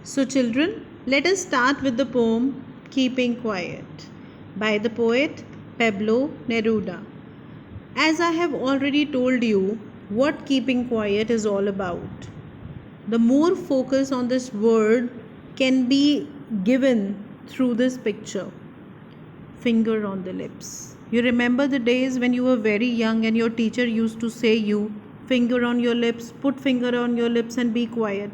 So, children, let us start with the poem Keeping Quiet by the poet Pablo Neruda. As I have already told you what keeping quiet is all about, the more focus on this word can be given through this picture, finger on the lips. You remember the days when you were very young and your teacher used to say you, finger on your lips, put finger on your lips and be quiet.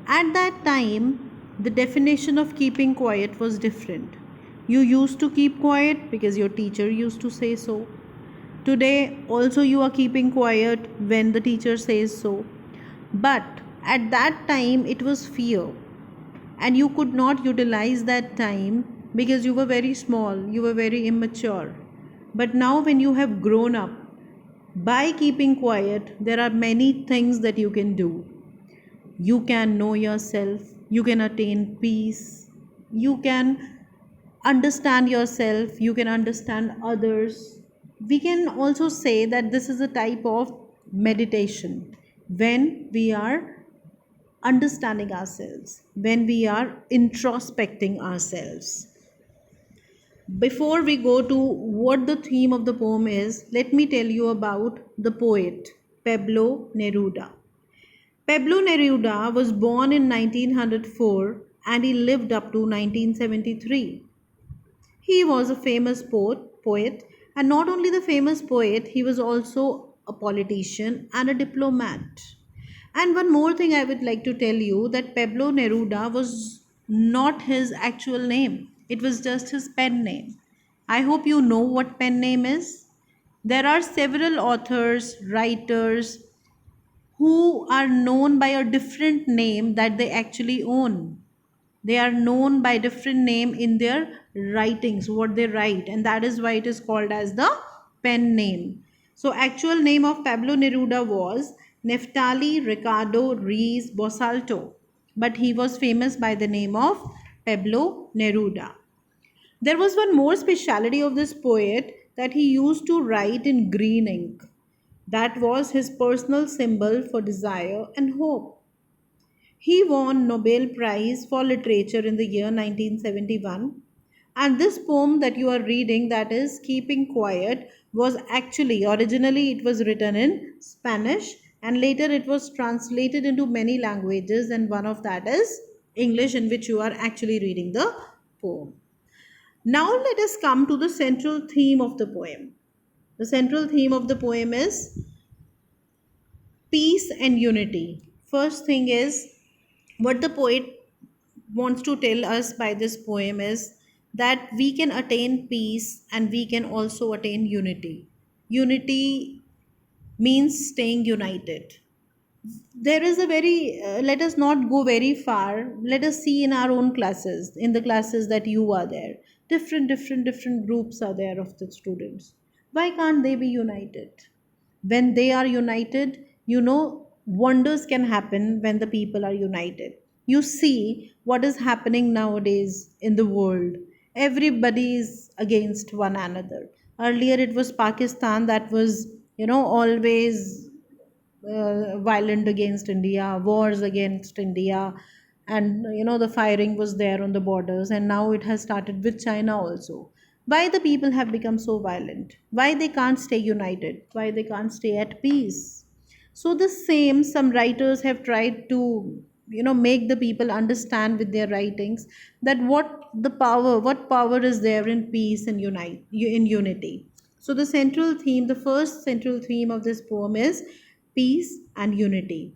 At that time, the definition of keeping quiet was different. You used to keep quiet because your teacher used to say so. Today, also, you are keeping quiet when the teacher says so. But at that time, it was fear, and you could not utilize that time because you were very small, you were very immature. But now, when you have grown up, by keeping quiet, there are many things that you can do. You can know yourself, you can attain peace, you can understand yourself, you can understand others. We can also say that this is a type of meditation when we are understanding ourselves, when we are introspecting ourselves. Before we go to what the theme of the poem is, let me tell you about the poet Pablo Neruda. Pablo Neruda was born in 1904 and he lived up to 1973. He was a famous poet, and not only the famous poet, he was also a politician and a diplomat. And one more thing I would like to tell you that Pablo Neruda was not his actual name. It was just his pen name. I hope you know what pen name is. There are several authors, writers who are known by a different name that they actually own. They are known by different name in their writings, what they write, and that is why it is called as the pen name. So actual name of Pablo Neruda was Neftali Ricardo Reis Bosalto, but he was famous by the name of Pablo Neruda. There was one more speciality of this poet, that he used to write in green ink. That was his personal symbol for desire and hope. He won Nobel Prize for Literature in the year 1971, and this poem that you are reading, that is Keeping Quiet, was actually originally it was written in Spanish, and later it was translated into many languages, and one of that is English, in which you are actually reading the poem. Now let us come to the central theme of the poem. The central theme of the poem is peace and unity. First thing is, what the poet wants to tell us by this poem is that we can attain peace and we can also attain unity. Unity means staying united. There is a very, let us not go very far. Let us see in our own classes, in the classes that you are there. Different groups are there of the students. Why can't they be united? When they are united, wonders can happen when the people are united. You see what is happening nowadays in the world. Everybody is against one another. Earlier it was Pakistan that was, always violent against India, wars against India, and the firing was there on the borders, and now it has started with China also. Why the people have become so violent? Why they can't stay united? Why they can't stay at peace? So the same, some writers have tried to make the people understand with their writings that what power is there in peace and in unity. So the first central theme of this poem is peace and unity.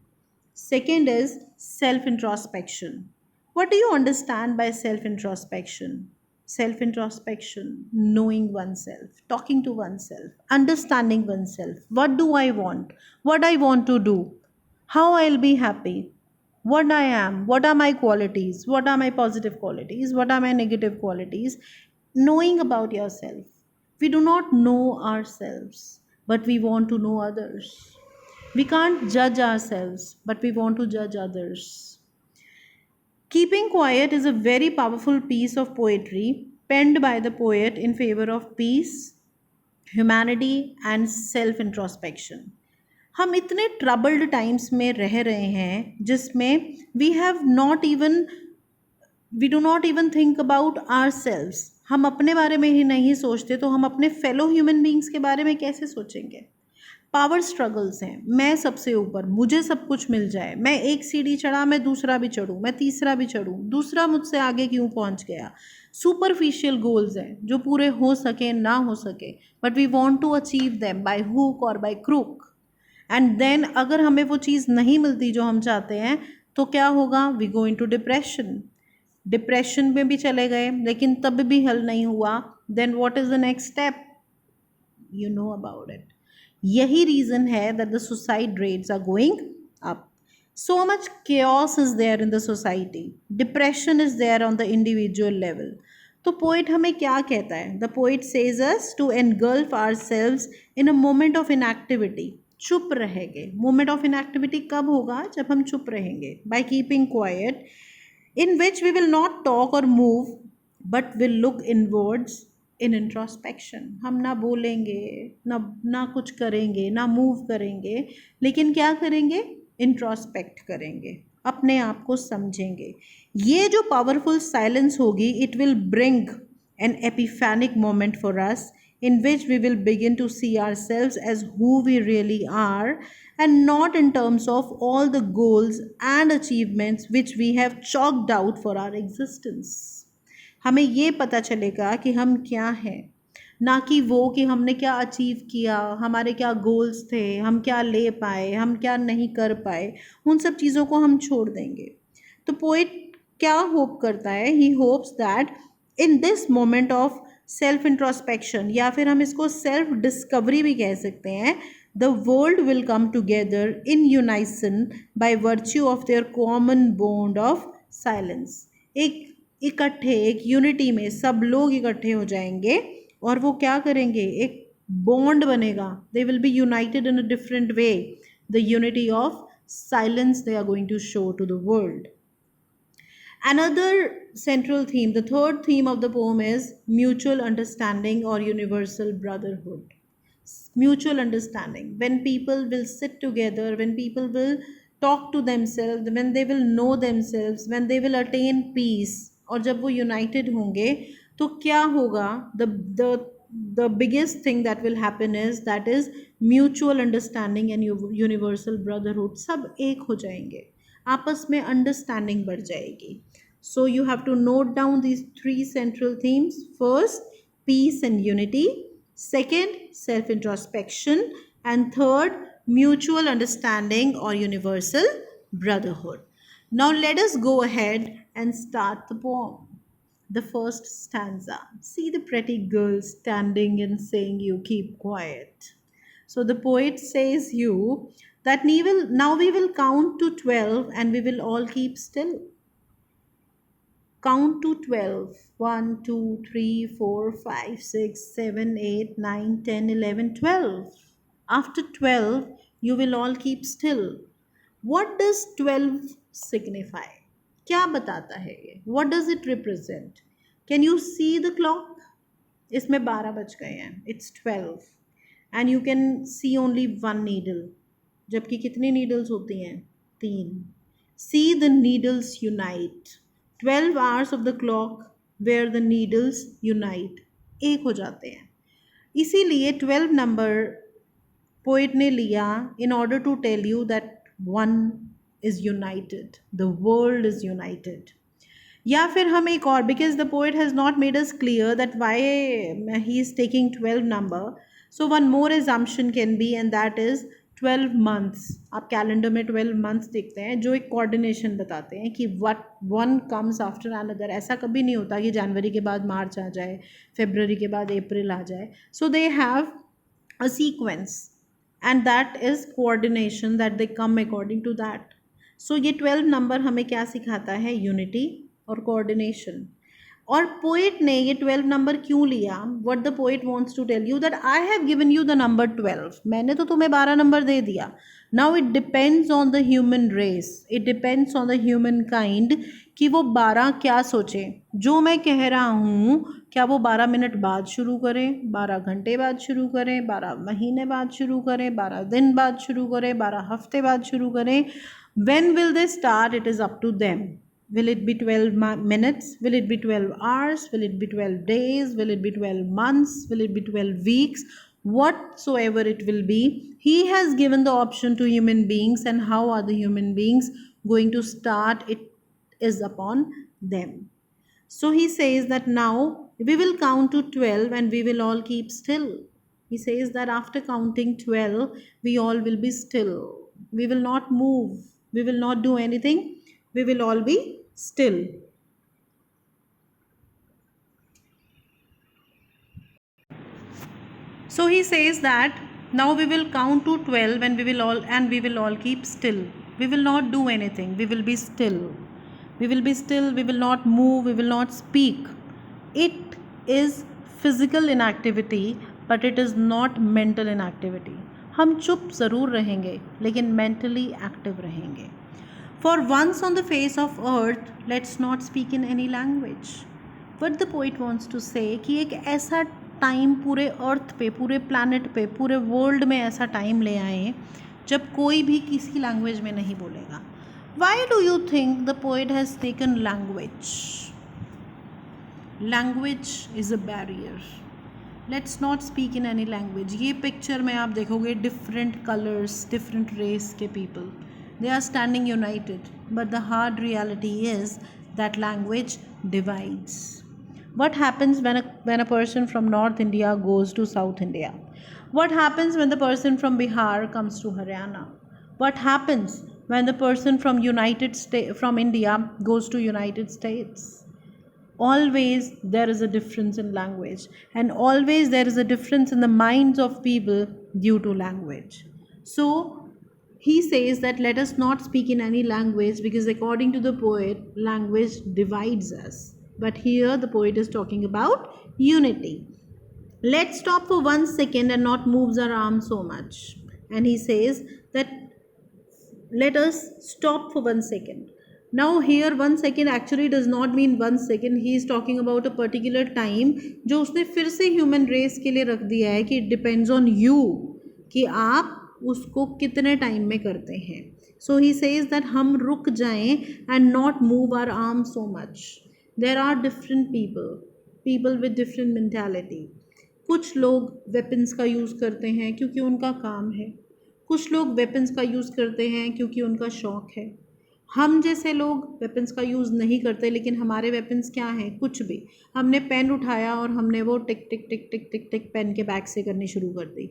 Second is self introspection. What do you understand by self introspection? Self introspection, knowing oneself, talking to oneself, understanding oneself. What do I want? What I want to do? How I'll be happy? What I am? What are my qualities? What are my positive qualities? What are my negative qualities? Knowing about yourself. We do not know ourselves, but we want to know others. We can't judge ourselves, but we want to judge others. Keeping Quiet is a very powerful piece of poetry penned by the poet in favor of peace, humanity and self introspection. हम इतने troubled times में रह रहे हैं जिसमें we have not even we do not even think about ourselves, हम अपने बारे में ही नहीं सोचते तो हम अपने फेलो ह्यूमन बींग्स के बारे में कैसे सोचेंगे। पावर स्ट्रगल्स हैं, मैं सबसे ऊपर, मुझे सब कुछ मिल जाए, मैं एक सीढ़ी चढ़ा मैं दूसरा भी चढ़ूँ, मैं तीसरा भी चढ़ूँ, दूसरा मुझसे आगे क्यों पहुँच गया। सुपरफिशियल गोल्स हैं जो पूरे हो सके ना हो सके, but we want to achieve them by hook or by crook. And then अगर हमें वो चीज़ नहीं मिलती जो हम चाहते हैं तो क्या होगा, we go into depression. Depression में भी चले गए लेकिन तब भी हल नहीं हुआ, then what is the next step, you know about it. यही रीज़न है that the suicide rates are going up. So much chaos is there in the society, depression is there on the individual level. तो poet हमें क्या कहता है, the poet says us to engulf ourselves in a moment of inactivity. चुप रहेंगे, moment of inactivity कब होगा, जब हम चुप रहेंगे, by keeping quiet, in which we will not talk or move but will look inwards in introspection। हम ना बोलेंगे, ना कुछ करेंगे, ना मूव करेंगे, लेकिन क्या करेंगे, इंट्रोस्पेक्ट करेंगे, अपने आप को समझेंगे। ये जो पावरफुल साइलेंस होगी, it will bring an epiphanic moment for us in which we will begin to see ourselves as who we really are and not in terms of all the goals and achievements which we have chalked out for our existence। हमें ये पता चलेगा कि हम क्या हैं, ना कि वो कि हमने क्या अचीव किया, हमारे क्या गोल्स थे, हम क्या ले पाए, हम क्या नहीं कर पाए, उन सब चीज़ों को हम छोड़ देंगे। तो पोइट क्या होप करता है, he hopes that in this moment of self introspection, या फिर हम इसको सेल्फ डिस्कवरी भी कह सकते हैं, the world will come together in unison by virtue of their common bond of silence. एक इकट्ठे, एक यूनिटी में सब लोग इकट्ठे हो जाएंगे और वो क्या करेंगे, एक बॉन्ड बनेगा, they will be united in a different way, the unity of silence they are going to show to the world. Another central theme, the third theme of the poem is mutual understanding or universal brotherhood. Mutual understanding. When people will sit together, when people will talk to themselves, when they will know themselves, when they will attain peace, और जब वो united होंगे तो क्या होगा, the biggest thing that will happen is that is mutual understanding and universal brotherhood। सब एक हो जाएंगे, आपस में अंडरस्टैंडिंग बढ़ जाएगी। So you have to note down these three central themes. First, peace and unity, second, self introspection, and third, mutual understanding और universal brotherhood. Now let us go ahead and start the poem. The first stanza. See the pretty girl standing and saying you keep quiet. So the poet says you that now we will count to 12 and we will all keep still. Count to 12. 1, 2, 3, 4, 5, 6, 7, 8, 9, 10, 11, 12. After 12, you will all keep still. What does 12 signify? क्या बताता है ये? What does it represent? Can you see the clock? इसमें 12 बज गए हैं. It's 12 and you can see only one needle. जबकि कितनी needles होती हैं? 3. See the needles unite. 12 hours of the clock where the needles unite. एक हो जाते हैं. इसीलिए 12 नंबर पोइट ने लिया in order to tell you that one is united, the world is united. या फिर हम एक और, because the poet has not made us clear that why he is taking 12 number, so one more assumption can be and that is 12 months. आप calendar में 12 months देखते हैं जो एक कोऑर्डिनेशन बताते हैं कि what one comes after another। ऐसा कभी नहीं होता कि जनवरी के बाद मार्च आ जाए, फरवरी के बाद अप्रैल आ जाए। so they have a sequence and that is coordination that they come according to that। so ये 12 नंबर हमें क्या सिखाता है? यूनिटी और कोऑर्डिनेशन। और पोइट ने ये 12 नंबर क्यों लिया? What the poet wants to tell you that I have given you the number 12, मैंने तो तुम्हें 12 नंबर दे दिया। Now it depends on the human race, it depends on the human kind कि वो 12 क्या सोचें। जो मैं कह रहा हूँ क्या वो 12 मिनट बाद शुरू करें, 12 घंटे बाद शुरू करें, 12 महीने बाद शुरू करें, 12 दिन बाद शुरू करें, 12 हफ्ते बाद शुरू करें, when will they start? It is up to them। Will it be 12 minutes? Will it be 12 hours? Will it be 12 days? Will it be 12 months? Will it be 12 weeks? Whatsoever it will be, He has given the option to human beings, and how are the human beings going to start? It is upon them. So He says that now we will count to 12 and we will all keep still. He says that after counting 12, we all will be still. We will not move. We will not do anything. We will all be still. So he says that now we will count to 12 and we will all keep still. We will not do anything. We will be still. We will be still. We will not move. We will not speak. It is physical inactivity, but it is not mental inactivity. हम चुप ज़रूर रहेंगे लेकिन mentally active रहेंगे. For once on the face of earth, let's not speak in any language. What the poet wants to say कि एक ऐसा time पूरे अर्थ पे, पूरे प्लानट पे, पूरे वर्ल्ड में ऐसा टाइम ले आए जब कोई भी किसी लैंग्वेज में नहीं बोलेगा. Why do you think the poet has taken language? Language is a barrier. Let's not speak in any language. ये पिक्चर में आप देखोगे different colors, different race के people. They are standing united. But the hard reality is that language divides. What happens when a person from North India goes to South India? What happens when the person from Bihar comes to Haryana? What happens when the person from from India goes to United States? Always there is a difference in language, and always there is a difference in the minds of people due to language. So he says that let us not speak in any language, because according to the poet, language divides us. But here the poet is talking about unity. Let's stop for 1 second and not move our arms so much. And he says that let us stop for 1 second. Now here 1 second actually does not mean 1 second. He is talking about a particular time जो उसने फिर से human race के लिए रख दिया है कि it depends on you कि आप उसको कितने टाइम में करते हैं. So he says that हम रुक जाएं and not move our arms so much. There are different people with different mentality. कुछ लोग weapons का यूज़ करते हैं क्योंकि उनका काम है. कुछ लोग वेपन्स का यूज़ करते हैं क्योंकि उनका शौक़ है. हम जैसे लोग वेपन्स का यूज़ नहीं करते, लेकिन हमारे वेपन्स क्या हैं? कुछ भी. हमने पेन उठाया और हमने वो टिक टिक टिक टिक टिक टिक पेन के बैग से करनी शुरू कर दी.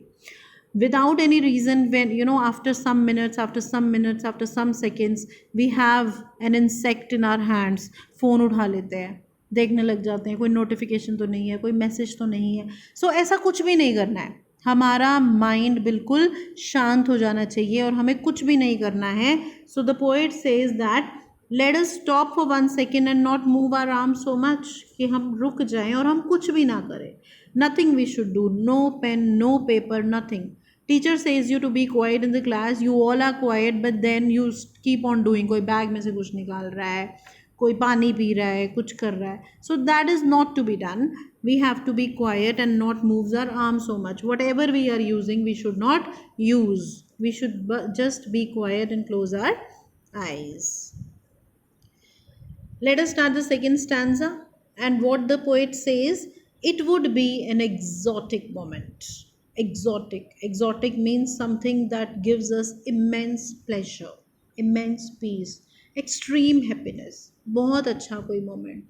Without any reason, when after some minutes, after some seconds, we have an insect in our hands. Phone उठा लेते हैं, देखने लग जाते हैं कोई नोटिफिकेशन तो नहीं है, कोई मैसेज तो नहीं है. सो ऐसा कुछ भी नहीं करना है. हमारा माइंड बिल्कुल शांत हो जाना चाहिए और हमें कुछ भी नहीं करना है. So the poet says that let us stop for 1 second and not move our arm so much, कि हम रुक जाएं और हम कुछ भी ना करें. Nothing we should do. No pen, no paper, nothing. Teacher says you to be quiet in the class, you all are quiet, but then you keep on doing. कोई बैग में से कुछ निकाल रहा है, कोई पानी पी रहा है, कुछ कर रहा है. So that is not to be done. We have to be quiet and not move our arms so much. Whatever we are using, we should not use. We should just be quiet and close our eyes. Let us start the second stanza. And what the poet says, it would be an exotic moment. Exotic means something that gives us immense pleasure, immense peace, extreme happiness. बहुत अच्छा कोई moment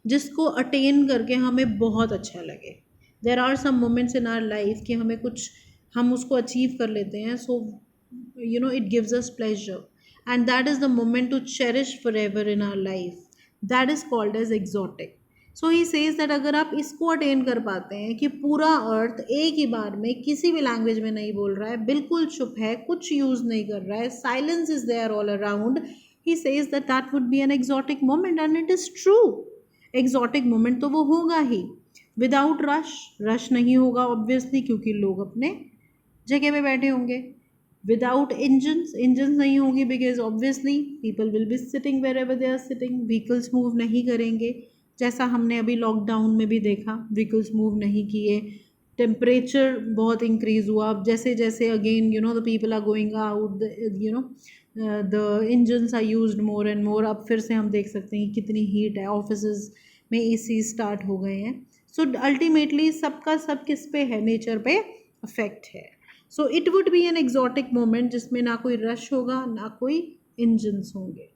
जिसको attain करके हमें बहुत अच्छा लगे. There are some moments in our life कि हमें कुछ हम उसको अचीव कर लेते हैं. So it gives us pleasure, and that is the moment to cherish forever in our life. That is called as exotic. So he says that अगर आप इसको अटेन कर पाते हैं कि पूरा अर्थ एक ही बार में किसी भी लैंग्वेज में नहीं बोल रहा है, बिल्कुल चुप है, कुछ यूज़ नहीं कर रहा है, silence is there all around, he says that that would be an exotic moment. And it is true. Exotic moment तो वो होगा ही. विदाउट रश नहीं होगा ऑब्वियसली, क्योंकि लोग अपने जगह पे बैठे होंगे. विदाउट इंजन्स नहीं होगी, because obviously people will be sitting wherever they are sitting. Vehicles move नहीं करेंगे, जैसा हमने अभी लॉकडाउन में भी देखा. व्हीकल्स मूव नहीं किए. टेम्परेचर बहुत इंक्रीज़ हुआ. जैसे जैसे again the people are going out, the engines are used more and more. अब फिर से हम देख सकते हैं कि कितनी हीट है, ऑफिसेज में एसी स्टार्ट हो गए हैं. सो अल्टीमेटली सबका सब किस पे है, नेचर पे अफेक्ट है. So it would be an exotic moment जिसमें ना कोई रश होगा ना कोई इंजन्स होंगे.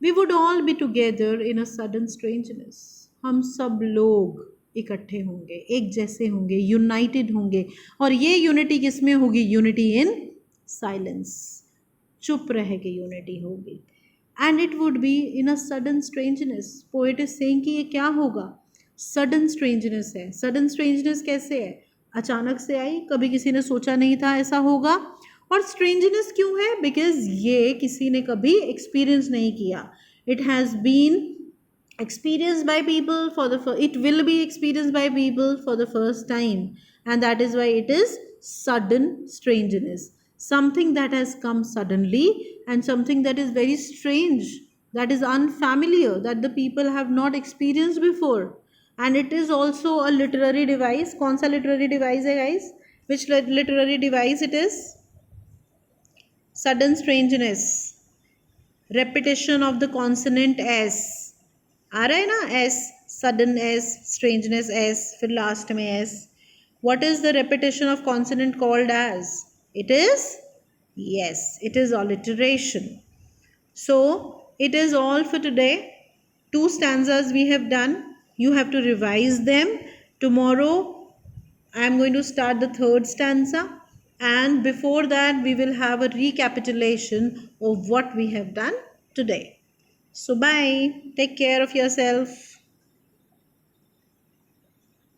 We would all be together in a sudden strangeness. हम सब लोग इकट्ठे होंगे, एक जैसे होंगे, यूनाइटेड होंगे. और ये यूनिटी किस में होगी? Unity in silence. चुप रह के यूनिटी होगी. And it would be in a sudden strangeness. Poet is saying कि ये क्या होगा? सडन स्ट्रेंजनेस है. सडन स्ट्रेंजनेस कैसे है? अचानक से आई, कभी किसी ने सोचा नहीं था ऐसा होगा. और स्ट्रेंजनेस क्यों है? बिकॉज ये किसी ने कभी एक्सपीरियंस नहीं किया. It has been experienced by people for the it will be experienced by people for the first time, and that is why it is sudden strangeness. Something that has come suddenly and something that is very strange, that is unfamiliar, that the people have not experienced before. And it is also a literary device. कौन सा literary device है guys? Which literary device it is? Sudden strangeness, repetition of the consonant s. आ रहा है ना? S, sudden S, strangeness S, फिर last में S. What is the repetition of consonant called as? It is, yes, it is alliteration. So it is all for today. 2 stanzas we have done. You have to revise them. Tomorrow I am going to start the 3rd stanza, and before that we will have a recapitulation of what we have done today. So bye. Take care of yourself.